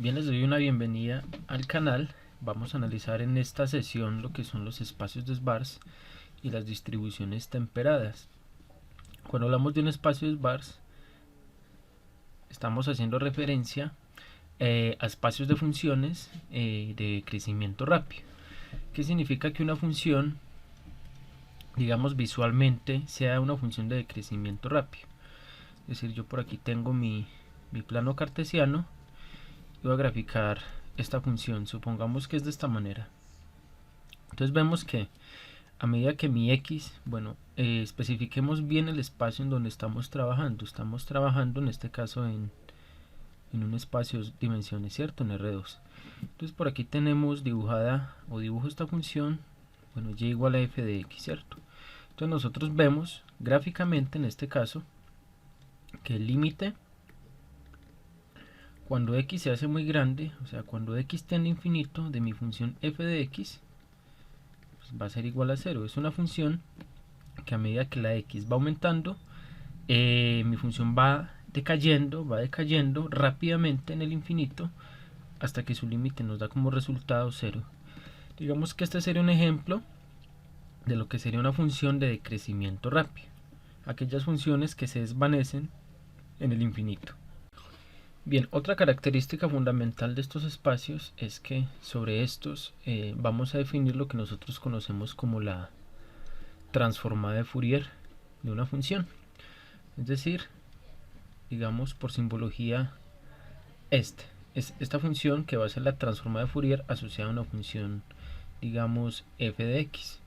Bien, les doy una bienvenida al canal. Vamos a analizar en esta sesión lo que son los espacios de Sbarts y las distribuciones temperadas. Cuando hablamos de un espacio de Sbarts, estamos haciendo referencia a espacios de funciones de crecimiento rápido. ¿Qué significa que una función, digamos visualmente, sea una función de crecimiento rápido? Es decir, yo por aquí tengo mi plano cartesiano y voy a graficar esta función. Supongamos que es de esta manera. Entonces vemos que a medida que mi x, especifiquemos bien el espacio en donde estamos trabajando. Estamos trabajando en este caso en un espacio de dimensiones, ¿cierto? En R2. Entonces por aquí tenemos dibujada o dibujo esta función, y igual a f de x, ¿cierto? Entonces nosotros vemos gráficamente en este caso que el límite cuando x se hace muy grande, o sea cuando x tiende a infinito de mi función f de x, pues va a ser igual a 0. Es una función que a medida que la x va aumentando, mi función va decayendo rápidamente en el infinito hasta que su límite nos da como resultado 0. Digamos que este sería un ejemplo de lo que sería una función de decrecimiento rápido, aquellas funciones que se desvanecen en el infinito. Bien, otra característica fundamental de estos espacios es que sobre estos vamos a definir lo que nosotros conocemos como la transformada de Fourier de una función. Es decir, digamos por simbología, esta función que va a ser la transformada de Fourier asociada a una función, digamos, f de x.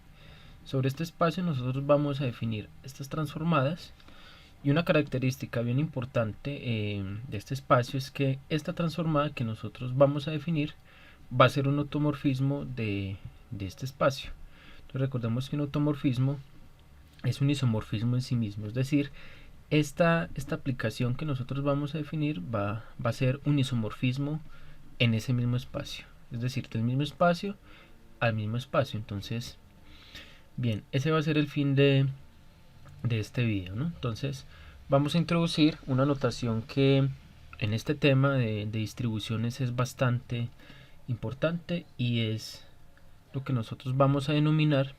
Sobre este espacio nosotros vamos a definir estas transformadas, y una característica bien importante de este espacio es que esta transformada que nosotros vamos a definir va a ser un automorfismo de este espacio. Entonces recordemos que un automorfismo es un isomorfismo en sí mismo, es decir, esta aplicación que nosotros vamos a definir va a ser un isomorfismo en ese mismo espacio, es decir, del mismo espacio al mismo espacio. Entonces, bien, ese va a ser el fin de este video, ¿no? Entonces vamos a introducir una notación que en este tema de distribuciones es bastante importante, y es lo que nosotros vamos a denominar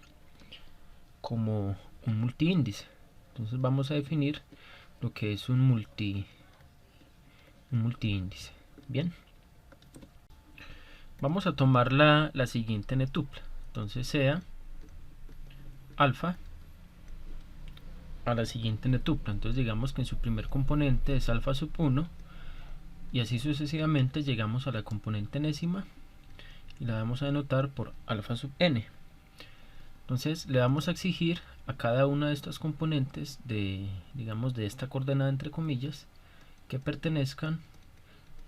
como un multiíndice. Entonces vamos a definir lo que es un multiíndice. Bien, vamos a tomar la siguiente n-tupla. Entonces sea alfa a la siguiente n-tupla. Entonces digamos que en su primer componente es alfa sub 1, y así sucesivamente llegamos a la componente enésima y la vamos a denotar por alfa sub n. Entonces le vamos a exigir a cada una de estas componentes de esta coordenada entre comillas que pertenezcan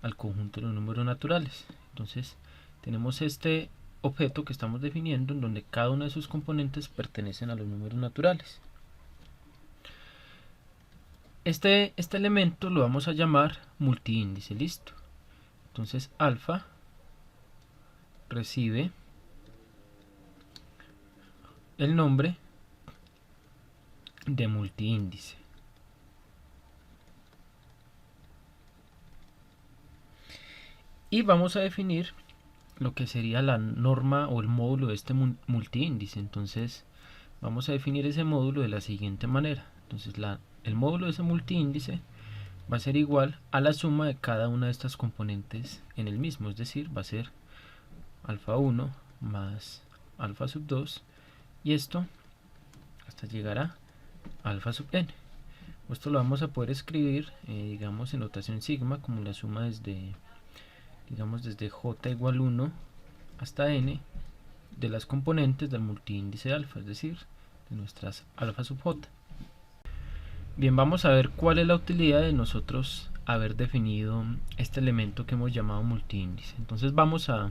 al conjunto de los números naturales. Entonces tenemos este objeto que estamos definiendo en donde cada una de sus componentes pertenecen a los números naturales. Este elemento lo vamos a llamar multiíndice, listo. Entonces alfa recibe el nombre de multiíndice. Y vamos a definir lo que sería la norma o el módulo de este multiíndice. Entonces vamos a definir ese módulo de la siguiente manera. Entonces el módulo de ese multiíndice va a ser igual a la suma de cada una de estas componentes en el mismo, es decir, va a ser alfa 1 más alfa sub 2, y esto hasta llegar a alfa sub n. Esto lo vamos a poder escribir digamos en notación sigma como la suma desde j igual 1 hasta n de las componentes del multiíndice alfa, es decir, de nuestras alfa sub j. Bien, vamos a ver cuál es la utilidad de nosotros haber definido este elemento que hemos llamado multiíndice. Entonces vamos a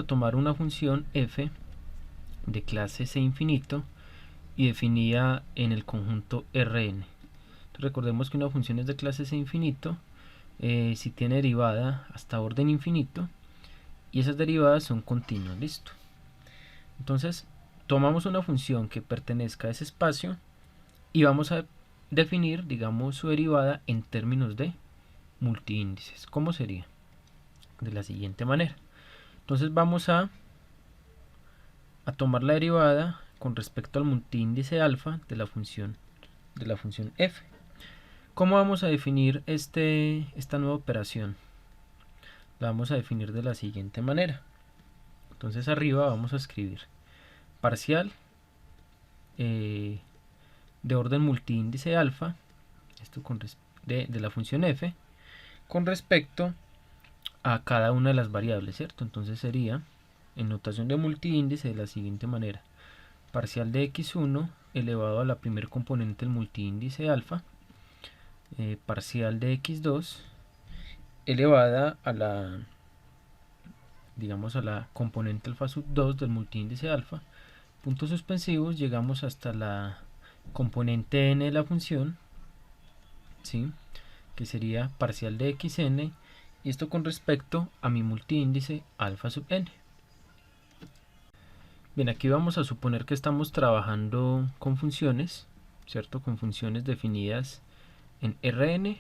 tomar una función f de clase c infinito y definida en el conjunto Rn. Entonces recordemos que una función es de clase c infinito si tiene derivada hasta orden infinito, y esas derivadas son continuas, listo. Entonces tomamos una función que pertenezca a ese espacio y vamos a definir, digamos, su derivada en términos de multiíndices. ¿Cómo sería? de la siguiente manera. Entonces vamos a tomar la derivada con respecto al multiíndice alfa de la función f. ¿Cómo vamos a definir esta nueva operación? La vamos a definir de la siguiente manera. Entonces arriba vamos a escribir parcial de orden multiíndice alfa, esto de la función f, con respecto a cada una de las variables, ¿cierto? Entonces sería, en notación de multiíndice, de la siguiente manera: parcial de x1 elevado a la primer componente del multiíndice alfa, parcial de x2 elevada a la, digamos, a la componente alfa sub 2 del multiíndice alfa, puntos suspensivos, llegamos hasta la componente n de la función, ¿sí?, que sería parcial de xn, y esto con respecto a mi multiíndice alfa sub n. Bien, aquí vamos a suponer que estamos trabajando con funciones, ¿cierto? Con funciones definidas en Rn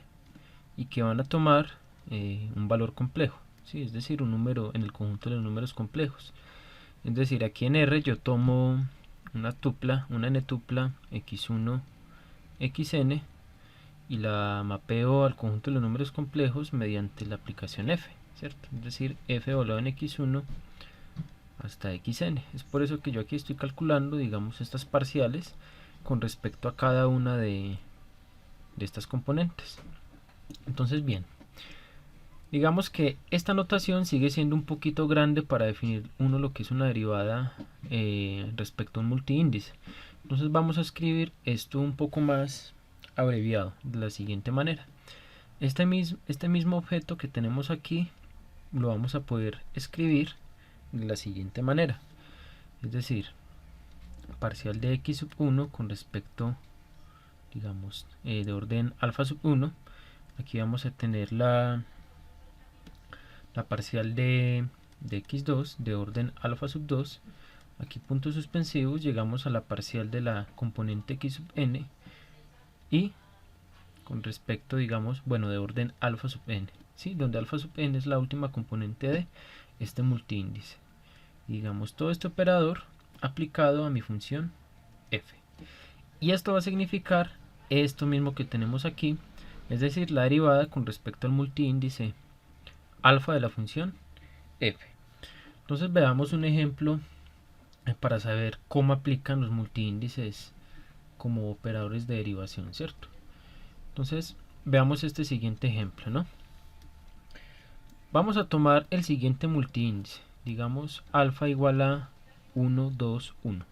y que van a tomar un valor complejo, ¿sí? Es decir, un número en el conjunto de los números complejos. Es decir, aquí en R yo tomo una n tupla x1, xn, y la mapeo al conjunto de los números complejos mediante la aplicación f, ¿cierto? Es decir, f evaluado en x1 hasta xn. Es por eso que yo aquí estoy calculando, digamos, estas parciales con respecto a cada una de estas componentes. Entonces, bien, digamos que esta notación sigue siendo un poquito grande para definir lo que es una derivada respecto a un multiíndice. Entonces vamos a escribir esto un poco más abreviado de la siguiente manera. Este mismo objeto que tenemos aquí lo vamos a poder escribir de la siguiente manera, es decir, parcial de x sub 1 con respecto, digamos, de orden alfa sub 1. Aquí vamos a tener la parcial de x2 de orden alfa sub 2. Aquí puntos suspensivos, llegamos a la parcial de la componente x sub n, y con respecto, digamos, bueno, de orden alfa sub n, ¿sí?, donde alfa sub n es la última componente de este multiíndice. Digamos, todo este operador aplicado a mi función f. Y esto va a significar esto mismo que tenemos aquí, es decir, la derivada con respecto al multiíndice alfa de la función f. Entonces veamos un ejemplo para saber cómo aplican los multiíndices como operadores de derivación, ¿cierto? Entonces veamos este siguiente ejemplo, ¿no? Vamos a tomar el siguiente multiíndice, digamos alfa igual a 1, 2, 1.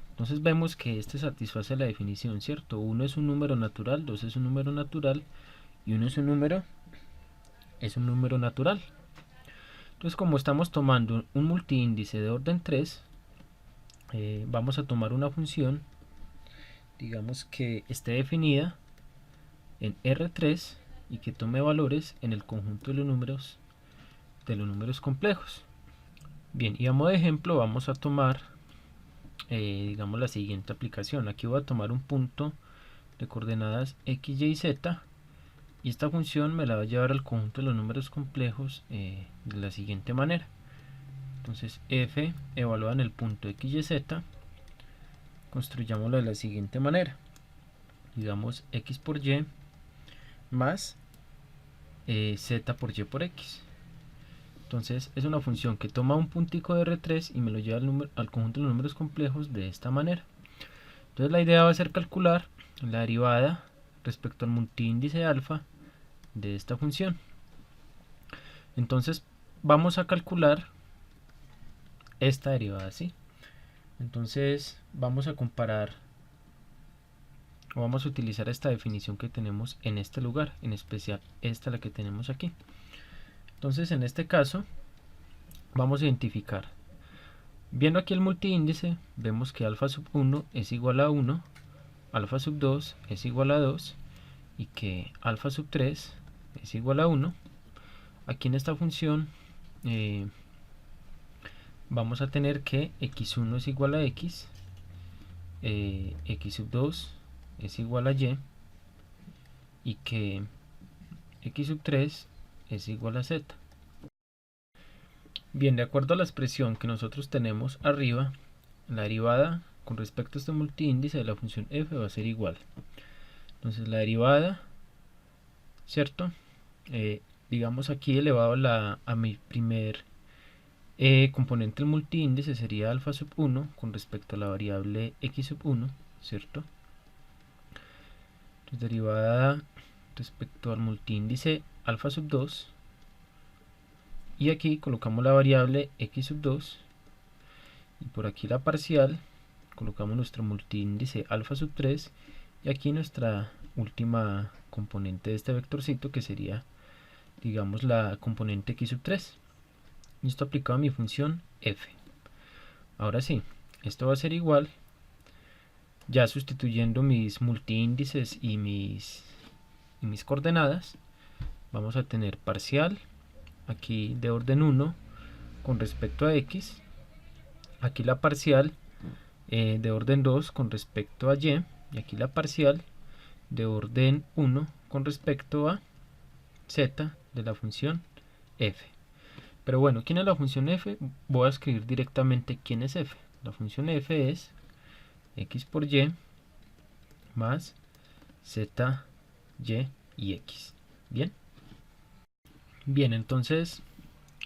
Entonces vemos que este satisface la definición, ¿cierto? 1 es un número natural, 2 es un número natural y 1 es un número natural. Entonces, como estamos tomando un multiíndice de orden 3, vamos a tomar una función, digamos, que esté definida en R3 y que tome valores en el conjunto de los números complejos. Bien, y a modo de ejemplo vamos a tomar, digamos, la siguiente aplicación. Aquí voy a tomar un punto de coordenadas x, y, z, y esta función me la va a llevar al conjunto de los números complejos de la siguiente manera. Entonces f evaluada en el punto x, y, z, construyámoslo de la siguiente manera. Digamos, x por y más z por y por x. Entonces es una función que toma un puntico de R3 y me lo lleva al conjunto de los números complejos de esta manera. Entonces la idea va a ser calcular la derivada respecto al multiíndice alfa de esta función. Entonces vamos a calcular esta derivada, ¿sí? Entonces vamos a comparar, o vamos a utilizar esta definición que tenemos en este lugar, en especial esta, la que tenemos aquí. Entonces en este caso vamos a identificar, viendo aquí el multiíndice, vemos que alfa sub 1 es igual a 1, alfa sub 2 es igual a 2 y que alfa sub 3 es igual a 1. Aquí en esta función vamos a tener que x1 es igual a x, x sub 2 es igual a y que x sub 3 es igual a z. Bien, de acuerdo a la expresión que nosotros tenemos arriba, la derivada con respecto a este multiíndice de la función f va a ser igual. Entonces la derivada, ¿cierto? Digamos aquí elevado a mi primer componente del multiíndice sería alfa sub 1 con respecto a la variable x sub 1, ¿cierto? Entonces derivada respecto al multiíndice alfa sub 2, y aquí colocamos la variable x sub 2, y por aquí la parcial, colocamos nuestro multiíndice alfa sub 3, y aquí nuestra última componente de este vectorcito, que sería, digamos, la componente x sub 3. Y esto aplicado a mi función f. Ahora sí, esto va a ser igual, ya sustituyendo mis multiíndices y mis coordenadas, vamos a tener parcial aquí de orden 1 con respecto a x, aquí la parcial de orden 2 con respecto a y, y aquí la parcial de orden 1 con respecto a z de la función f. Pero bueno, ¿quién es la función f? Voy a escribir directamente quién es f. La función f es x por y más z, y x. Bien. Bien, entonces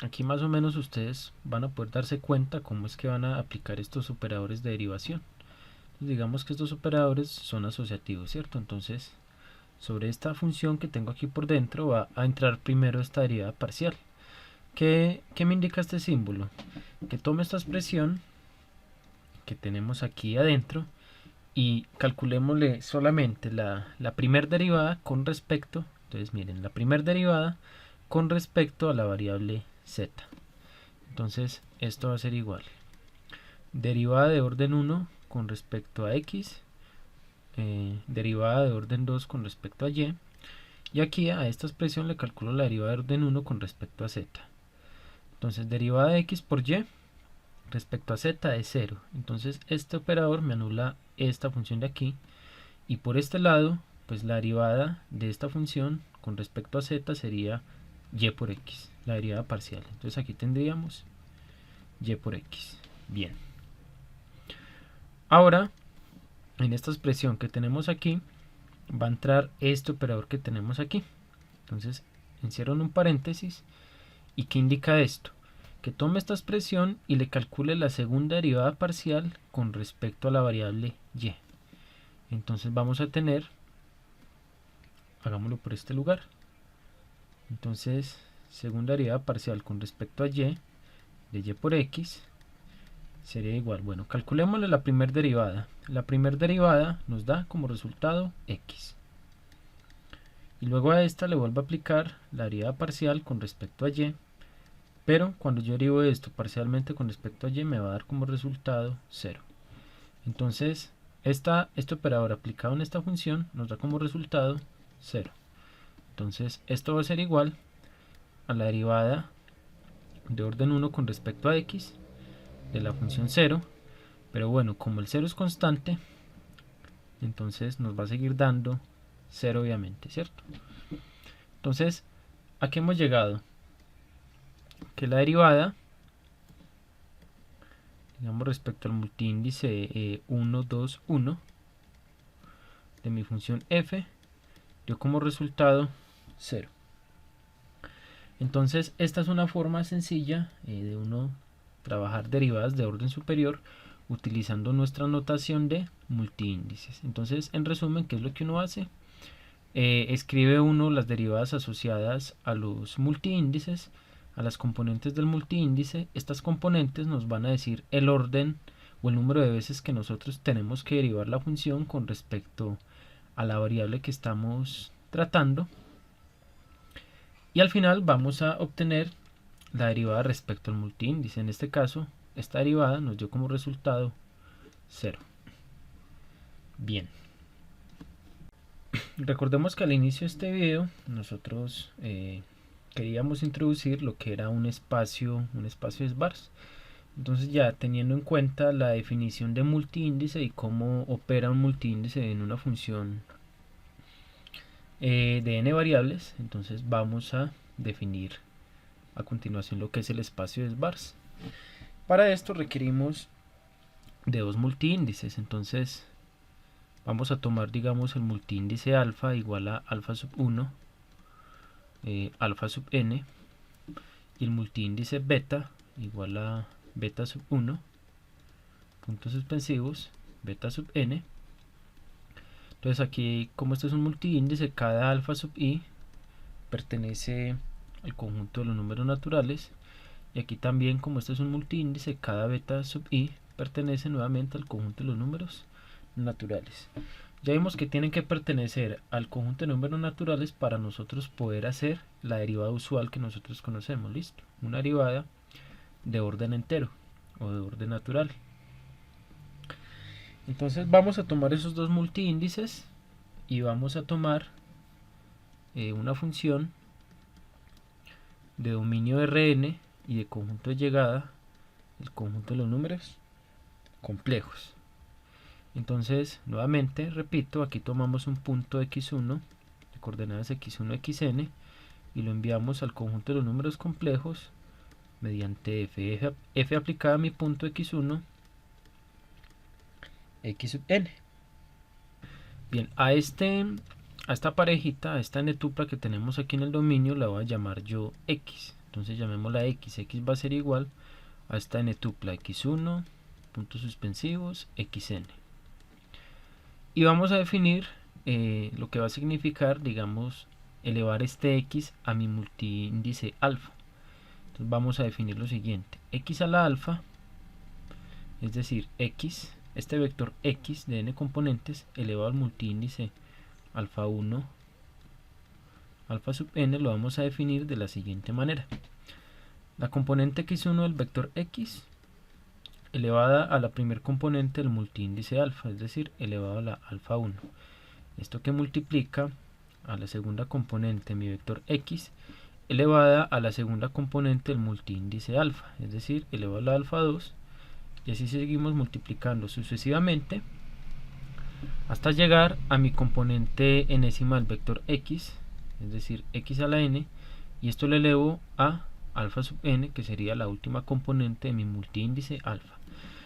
aquí más o menos ustedes van a poder darse cuenta cómo es que van a aplicar estos operadores de derivación. Digamos que estos operadores son asociativos, ¿cierto? Entonces, sobre esta función que tengo aquí por dentro va a entrar primero esta derivada parcial. ¿Qué me indica este símbolo? Que tome esta expresión que tenemos aquí adentro y calculémosle solamente la primera derivada con respecto, entonces miren, la primera derivada con respecto a la variable z. Entonces esto va a ser igual. Derivada de orden 1 con respecto a x, derivada de orden 2 con respecto a y, y aquí a esta expresión le calculo la derivada de orden 1 con respecto a z. Entonces derivada de x por y respecto a z es 0. Entonces este operador me anula esta función de aquí, y por este lado pues la derivada de esta función con respecto a z sería y por x, la derivada parcial. Entonces aquí tendríamos y por x. Bien. Ahora en esta expresión que tenemos aquí va a entrar este operador que tenemos aquí. Entonces encierro en un paréntesis. ¿Y qué indica esto? Que tome esta expresión y le calcule la segunda derivada parcial con respecto a la variable y. Entonces vamos a tener, hagámoslo por este lugar, entonces segunda derivada parcial con respecto a y de y por x sería igual, bueno, calculémosle la primera derivada. La primera derivada nos da como resultado x. Y luego a esta le vuelvo a aplicar la derivada parcial con respecto a y, pero cuando yo derivo esto parcialmente con respecto a y me va a dar como resultado 0. Entonces este operador aplicado en esta función nos da como resultado 0. Entonces esto va a ser igual a la derivada de orden 1 con respecto a x de la función 0, pero bueno, como el 0 es constante, entonces nos va a seguir dando 0 obviamente, ¿cierto? Entonces, ¿a qué hemos llegado? Que la derivada, digamos respecto al multiíndice 1, 2, 1 de mi función f, dio como resultado 0. Entonces esta es una forma sencilla de uno trabajar derivadas de orden superior utilizando nuestra notación de multiíndices. Entonces, en resumen, ¿qué es lo que uno hace? Escribe uno las derivadas asociadas a los multiíndices, a las componentes del multiíndice. Estas componentes nos van a decir el orden o el número de veces que nosotros tenemos que derivar la función con respecto a la variable que estamos tratando, y al final vamos a obtener la derivada respecto al multiíndice. En este caso, esta derivada nos dio como resultado 0. Bien. Recordemos que al inicio de este video nosotros queríamos introducir lo que era un espacio sparse. Entonces, ya teniendo en cuenta la definición de multiíndice y cómo opera un multiíndice en una función de n variables, entonces vamos a definir a continuación lo que es el espacio de sparse. Para esto requerimos de dos multiíndices, entonces vamos a tomar, digamos, el multiíndice alfa igual a alfa sub 1, alfa sub n, y el multiíndice beta igual a beta sub 1, puntos suspensivos, beta sub n. Entonces aquí, como esto es un multiíndice, cada alfa sub i pertenece al conjunto de los números naturales, y aquí también, como este es un multiíndice, cada beta sub i pertenece nuevamente al conjunto de los números naturales. Ya vimos que tienen que pertenecer al conjunto de números naturales para nosotros poder hacer la derivada usual que nosotros conocemos. Listo, una derivada de orden entero o de orden natural. Entonces vamos a tomar esos dos multiíndices y vamos a tomar una función de dominio Rn y de conjunto de llegada, el conjunto de los números complejos. Entonces, nuevamente, repito, aquí tomamos un punto x1 de coordenadas x1, xn y lo enviamos al conjunto de los números complejos mediante f aplicada a mi punto x1, x sub n. Bien, a esta parejita, a esta n-tupla que tenemos aquí en el dominio, la voy a llamar yo x. Entonces llamémosla x. X va a ser igual a esta n-tupla x1, puntos suspensivos, xn. Y vamos a definir lo que va a significar, digamos, elevar este x a mi multiíndice alfa. Entonces vamos a definir lo siguiente: x a la alfa, es decir, x, este vector x de n componentes elevado al multiíndice alfa 1, alfa sub n, lo vamos a definir de la siguiente manera: la componente x1 del vector x elevada a la primer componente del multiíndice alfa, es decir, elevado a la alfa 1. Esto que multiplica a la segunda componente de mi vector x elevada a la segunda componente del multiíndice alfa, es decir, elevado a la alfa 2, y así seguimos multiplicando sucesivamente hasta llegar a mi componente enésima del vector x, es decir, x a la n, y esto lo elevo a alfa sub n, que sería la última componente de mi multiíndice alfa.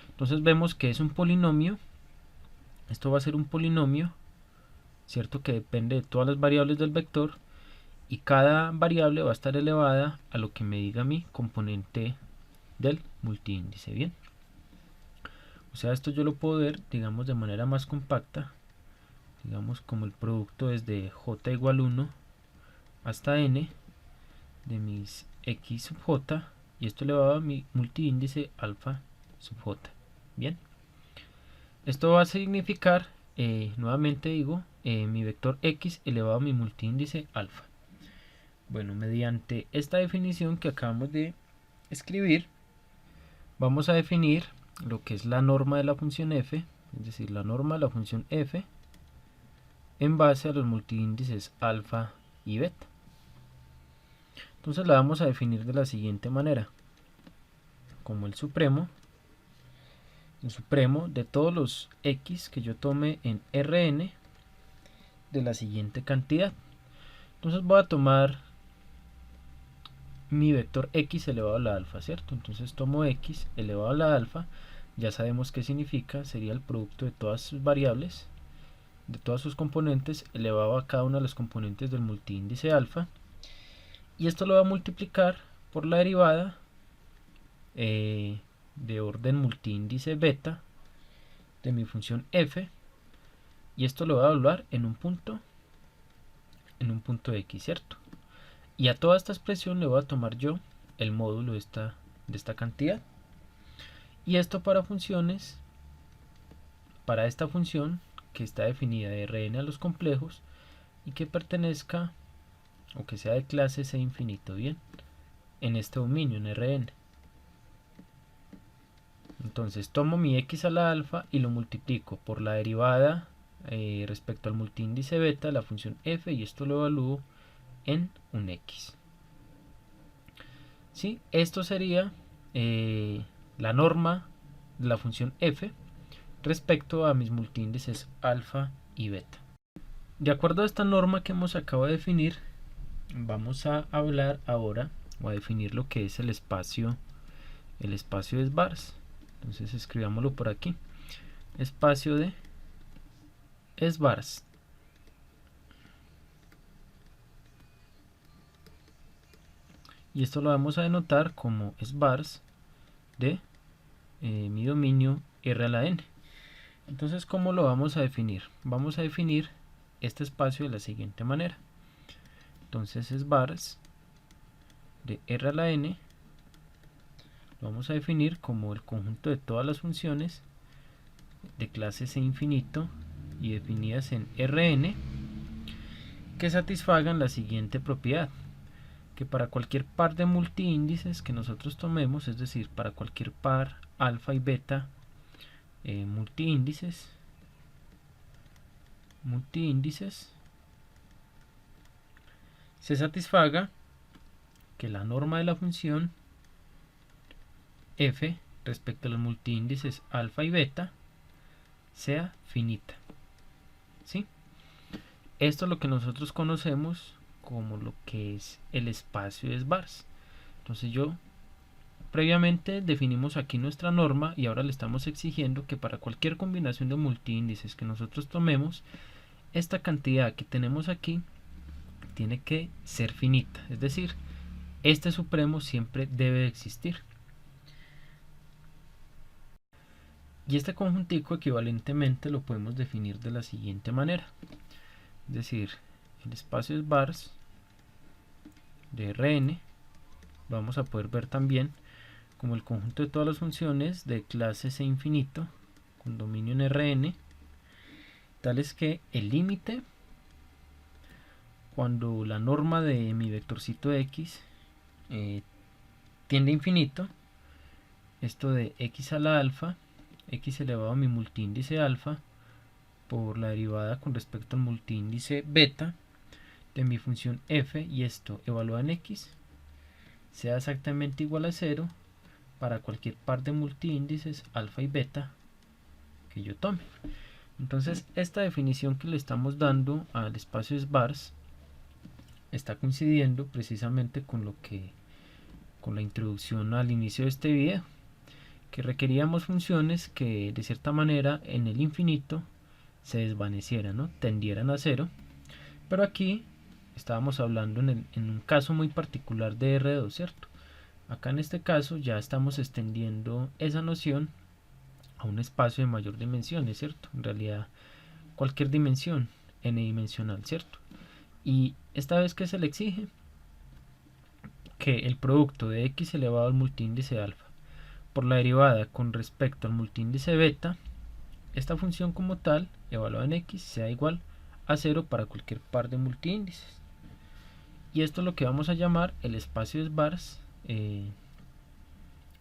Entonces vemos que es un polinomio. Esto va a ser un polinomio, cierto, que depende de todas las variables del vector, y cada variable va a estar elevada a lo que me diga mi componente del multiíndice. Bien, o sea, esto yo lo puedo ver, digamos, de manera más compacta, digamos, como el producto desde j igual 1 hasta n de mis x sub j, y esto elevado a mi multiíndice alfa sub j. Bien, esto va a significar, nuevamente digo, mi vector x elevado a mi multiíndice alfa. Bueno, mediante esta definición que acabamos de escribir, vamos a definir lo que es la norma de la función f, es decir, la norma de la función f en base a los multiíndices alfa y beta. Entonces la vamos a definir de la siguiente manera: como el supremo de todos los x que yo tome en Rn de la siguiente cantidad. Entonces voy a tomar mi vector x elevado a la alfa, ¿cierto? Entonces tomo x elevado a la alfa, ya sabemos qué significa, sería el producto de todas sus variables, de todas sus componentes, elevado a cada una de las componentes del multiíndice alfa, y esto lo va a multiplicar por la derivada de orden multiíndice beta de mi función f, y esto lo voy a evaluar en un punto x, ¿cierto? Y a toda esta expresión le voy a tomar yo el módulo de esta cantidad, y esto para funciones, para esta función que está definida de Rn a los complejos y que pertenezca o que sea de clase C infinito, bien, en este dominio, en Rn. Entonces tomo mi x a la alfa y lo multiplico por la derivada respecto al multiíndice beta, la función f, y esto lo evalúo en un x. ¿Sí? Esto sería la norma de la función f respecto a mis multiíndices alfa y beta. De acuerdo a esta norma que hemos acabado de definir, vamos a hablar ahora o a definir lo que es el espacio de sbars. Entonces escribámoslo por aquí, espacio de sbars. Y esto lo vamos a denotar como sbars de mi dominio R a la N. Entonces, ¿cómo lo vamos a definir? Vamos a definir este espacio de la siguiente manera. Entonces, sbars de R a la N lo vamos a definir como el conjunto de todas las funciones de clase C infinito y definidas en Rn que satisfagan la siguiente propiedad: que para cualquier par de multiíndices que nosotros tomemos, es decir, para cualquier par alfa y beta multiíndices, se satisfaga que la norma de la función f respecto a los multiíndices alfa y beta sea finita. ¿Sí? Esto es lo que nosotros conocemos como lo que es el espacio de sbars. Entonces previamente definimos aquí nuestra norma y ahora le estamos exigiendo que para cualquier combinación de multiíndices que nosotros tomemos, esta cantidad que tenemos aquí tiene que ser finita, es decir, este supremo siempre debe existir. Y este conjuntico equivalentemente lo podemos definir de la siguiente manera, es decir, el espacio sbars de Rn lo vamos a poder ver también como el conjunto de todas las funciones de clase C infinito con dominio en Rn, tales que el límite cuando la norma de mi vectorcito x tiende a infinito, esto de x a la alfa, x elevado a mi multiíndice alfa por la derivada con respecto al multiíndice beta de mi función f, y esto evaluado en x, sea exactamente igual a 0 para cualquier par de multiíndices alfa y beta que yo tome. Entonces, esta definición que le estamos dando al espacio sbars está coincidiendo precisamente con la introducción al inicio de este video, que requeríamos funciones que de cierta manera en el infinito se desvanecieran, ¿no? Tendieran a 0, pero aquí estábamos hablando en un caso muy particular de R2, ¿cierto? Acá en este caso ya estamos extendiendo esa noción a un espacio de mayor dimensión, ¿cierto? En realidad cualquier dimensión n-dimensional, ¿cierto? Y esta vez, que se le exige que el producto de x elevado al multiíndice alfa por la derivada con respecto al multiíndice beta, esta función como tal evaluada en x sea igual a 0 para cualquier par de multiíndices. Y esto es lo que vamos a llamar el espacio de sbars, el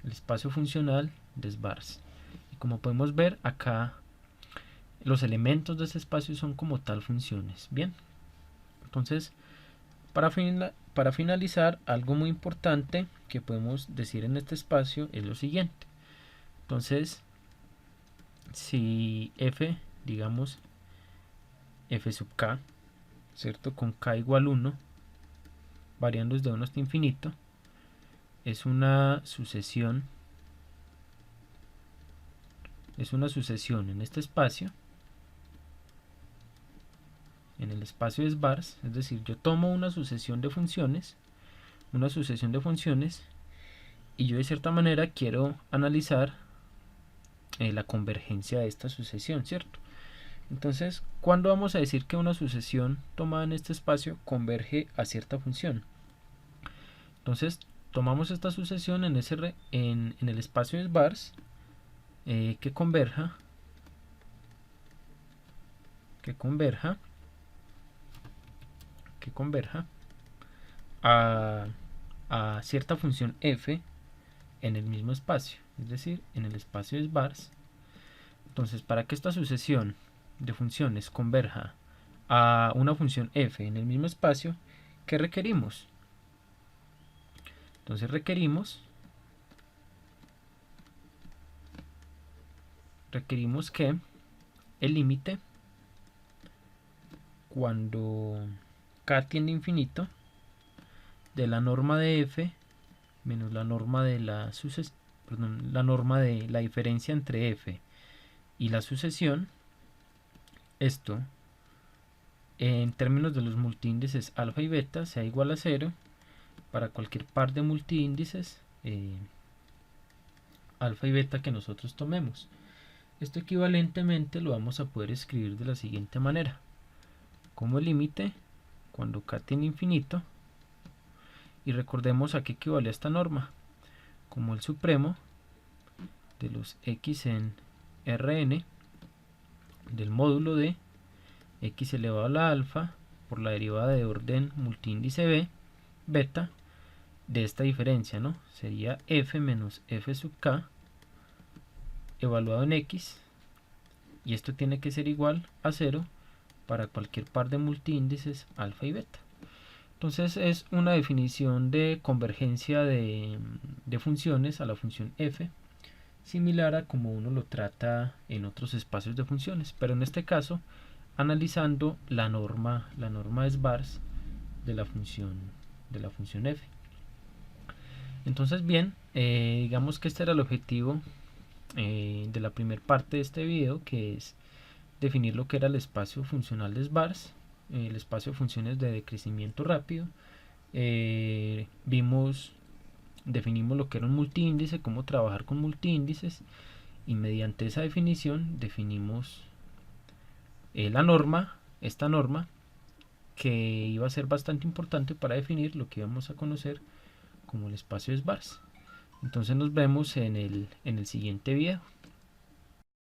espacio funcional de sbars. Y como podemos ver acá, los elementos de ese espacio son como tal funciones. Bien, entonces para finalizar, algo muy importante que podemos decir en este espacio es lo siguiente. Entonces, si f, digamos f sub k, ¿cierto? Con k igual 1, variando desde 1 hasta infinito, es una sucesión en este espacio, en el espacio de sbars, es decir, yo tomo una sucesión de funciones, y yo de cierta manera quiero analizar la convergencia de esta sucesión, ¿cierto? Entonces, ¿cuándo vamos a decir que una sucesión tomada en este espacio converge a cierta función? Entonces, tomamos esta sucesión en el espacio de sbars que converja a cierta función f en el mismo espacio, es decir, en el espacio de sbars. Entonces, para que esta sucesión de funciones converja a una función f en el mismo espacio, ¿qué requerimos? Entonces requerimos que el límite cuando k tiende a infinito de la norma de f menos la norma de la norma de la diferencia entre f y la sucesión. Esto en términos de los multiíndices alfa y beta sea igual a 0 para cualquier par de multiíndices alfa y beta que nosotros tomemos. Esto equivalentemente lo vamos a poder escribir de la siguiente manera: como el límite cuando k tiende a infinito, y recordemos a qué equivale esta norma, como el supremo de los x en Rn del módulo de x elevado a la alfa por la derivada de orden multiíndice b, beta, de esta diferencia, ¿no? Sería f menos f sub k evaluado en x, y esto tiene que ser igual a 0 para cualquier par de multiíndices alfa y beta. Entonces es una definición de convergencia de funciones a la función f, similar a como uno lo trata en otros espacios de funciones, pero en este caso analizando la norma de Sbarz de la función f. Entonces bien, digamos que este era el objetivo de la primera parte de este video, que es definir lo que era el espacio funcional de Sbarz, el espacio de funciones de decrecimiento rápido. Definimos lo que era un multiíndice, cómo trabajar con multiíndices, y mediante esa definición definimos esta norma, que iba a ser bastante importante para definir lo que íbamos a conocer como el espacio de Sbarz. Entonces nos vemos en el siguiente video.